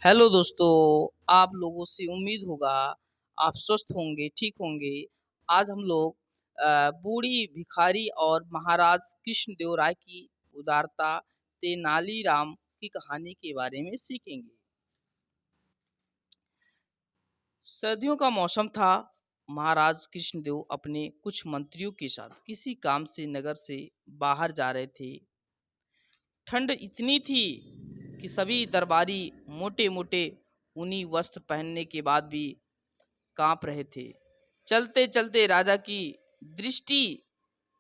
Hello दोस्तों, आप लोगों से उम्मीद होगा आप स्वस्थ होंगे, ठीक होंगे। आज हम लोग बूढ़ी भिखारी और महाराज कृष्णदेव राय की उदारता तेनालीराम की कहानी के बारे में सीखेंगे। सर्दियों का मौसम था। महाराज कृष्णदेव अपने कुछ मंत्रियों के साथ किसी काम से नगर से बाहर जा रहे थे। ठंड इतनी थी कि सभी दरबारी मोटे मोटे ऊनी वस्त्र पहनने के बाद भी कांप रहे थे। चलते चलते राजा की दृष्टि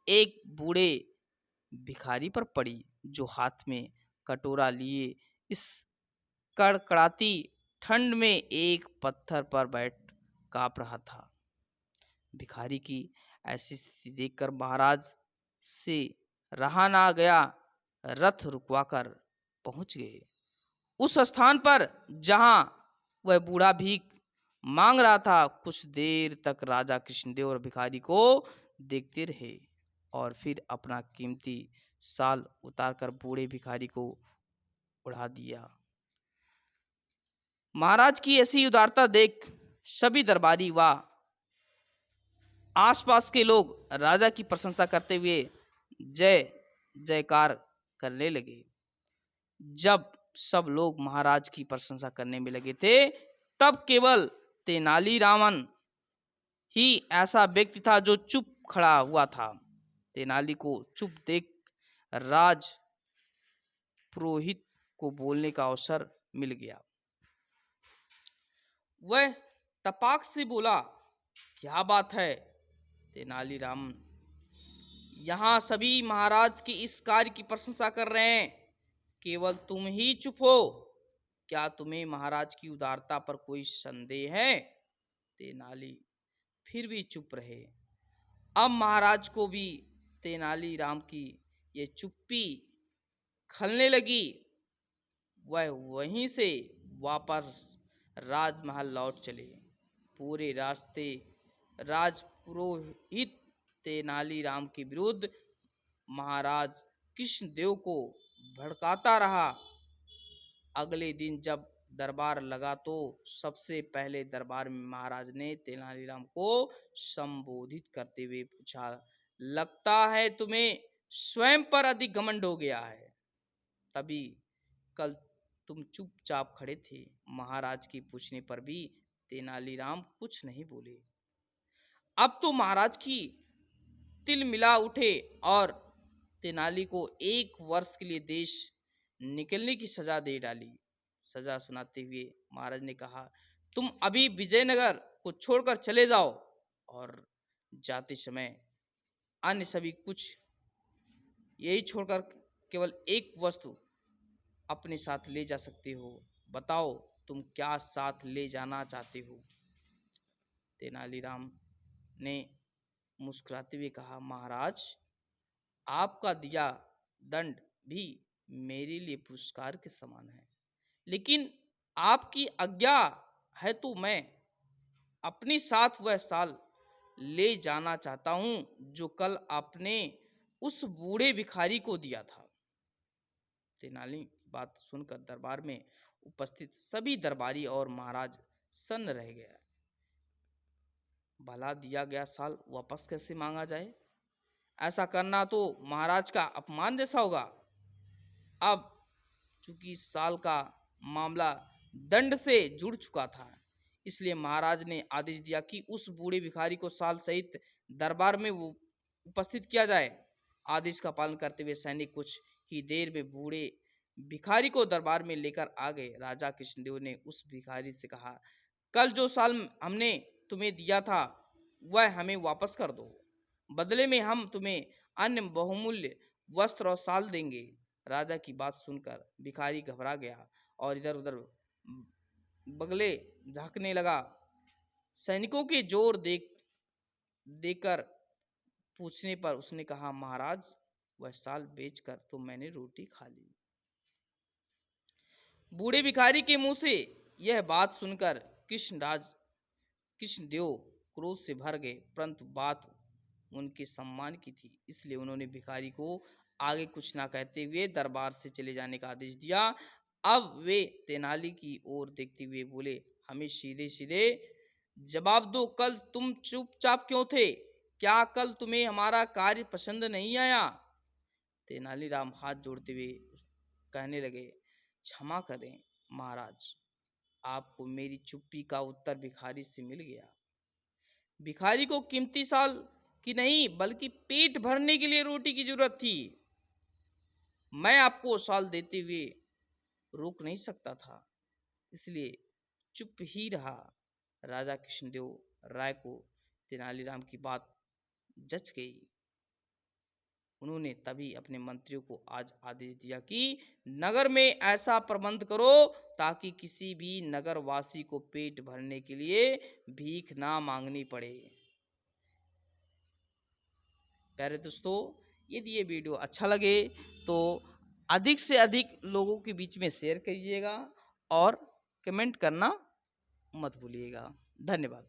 एक बूढ़े भिखारी पर पड़ी, जो हाथ में कटोरा लिए इस कड़कड़ाती ठंड में एक पत्थर पर बैठ कांप रहा था। भिखारी की ऐसी स्थिति देखकर महाराज से रहा ना गया। रथ रुकवाकर पहुंच गए उस स्थान पर जहां वह बूढ़ा भीख मांग रहा था। कुछ देर तक राजा कृष्णदेव और भिखारी को देखते रहे और फिर अपना कीमती साल उतारकर बूढ़े भिखारी को उड़ा दिया। महाराज की ऐसी उदारता देख सभी दरबारी व आसपास के लोग राजा की प्रशंसा करते हुए जय जयकार करने लगे। जब सब लोग महाराज की प्रशंसा करने में लगे थे, तब केवल तेनालीरामन ही ऐसा व्यक्ति था जो चुप खड़ा हुआ था। तेनाली को चुप देख राज पुरोहित को बोलने का अवसर मिल गया। वह तपाक से बोला, क्या बात है तेनालीराम, यहाँ सभी महाराज की इस कार्य की प्रशंसा कर रहे हैं, केवल तुम ही चुप हो। क्या तुम्हें महाराज की उदारता पर कोई संदेह है? तेनाली फिर भी चुप रहे। अब महाराज को भी तेनालीराम की ये चुप्पी खलने लगी। वह वहीं से वापस राजमहल लौट चले। पूरे रास्ते राजपुरोहित तेनालीराम के विरुद्ध महाराज कृष्णदेव को भड़काता रहा। अगले दिन जब दरबार लगा तो सबसे पहले दरबार में महाराज ने तेनालीराम को संबोधित करते हुए पूछा, लगता है तुम्हें स्वयं पर अधिक घमंड हो गया है। तभी कल तुम चुपचाप खड़े थे। महाराज के पूछने पर भी तेनालीराम कुछ नहीं बोले। अब तो महाराज की तिल मिला उठे और तेनाली को 1 वर्ष के लिए देश निकलने की सजा दे डाली। सजा सुनाते हुए महाराज ने कहा, तुम अभी विजयनगर को छोड़कर चले जाओ और जाते समय अन्य सभी कुछ यही छोड़कर केवल एक वस्तु अपने साथ ले जा सकते हो। बताओ तुम क्या साथ ले जाना चाहते हो? तेनालीराम ने मुस्कुराते हुए कहा, महाराज, आपका दिया दंड भी मेरे लिए पुरस्कार के समान है, लेकिन आपकी आज्ञा है तो मैं अपने साथ वह साल ले जाना चाहता हूं जो कल आपने उस बूढ़े भिखारी को दिया था। तेनाली की बात सुनकर दरबार में उपस्थित सभी दरबारी और महाराज सन्न रह गया। भला दिया गया साल वापस कैसे मांगा जाए? ऐसा करना तो महाराज का अपमान जैसा होगा। अब चूंकि साल का मामला दंड से जुड़ चुका था, इसलिए महाराज ने आदेश दिया कि उस बूढ़े भिखारी को साल सहित दरबार में वो उपस्थित किया जाए। आदेश का पालन करते हुए सैनिक कुछ ही देर में बूढ़े भिखारी को दरबार में लेकर आ गए। राजा कृष्णदेव ने उस भिखारी से कहा, कल जो साल हमने तुम्हें दिया था वह हमें वापस कर दो। बदले में हम तुम्हें अन्य बहुमूल्य वस्त्र और साल देंगे। राजा की बात सुनकर भिखारी घबरा गया और इधर उधर बगले झांकने लगा। सैनिकों के जोर देकर पूछने पर उसने कहा, महाराज, वह साल बेचकर तो मैंने रोटी खा ली। बूढ़े भिखारी के मुंह से यह बात सुनकर कृष्णदेव क्रोध से भर गए, परंतु बात उनके सम्मान की थी, इसलिए उन्होंने भिखारी को आगे कुछ ना कहते हुए दरबार से चले जाने का आदेश दिया। अब वे तेनाली की ओर देखते हुए बोले, हमें सीधे सीधे जवाब दो, कल तुम चुपचाप क्यों थे? क्या कल तुम्हें हमारा कार्य पसंद नहीं आया? तेनालीराम हाथ जोड़ते हुए कहने लगे, क्षमा करें महाराज, आपको मेरी चुप्पी का उत्तर भिखारी से मिल गया। भिखारी को कीमती साल की नहीं बल्कि पेट भरने के लिए रोटी की जरूरत थी। मैं आपको साल देते हुए रोक नहीं सकता था, इसलिए चुप ही रहा। राजा कृष्णदेव राय को तेनालीराम की बात जच गई। उन्होंने तभी अपने मंत्रियों को आज आदेश दिया कि नगर में ऐसा प्रबंध करो ताकि किसी भी नगरवासी को पेट भरने के लिए भीख ना मांगनी पड़े। प्यारे दोस्तों, यदि ये वीडियो अच्छा लगे तो अधिक से अधिक लोगों के बीच में शेयर करिएगा और कमेंट करना मत भूलिएगा। धन्यवाद।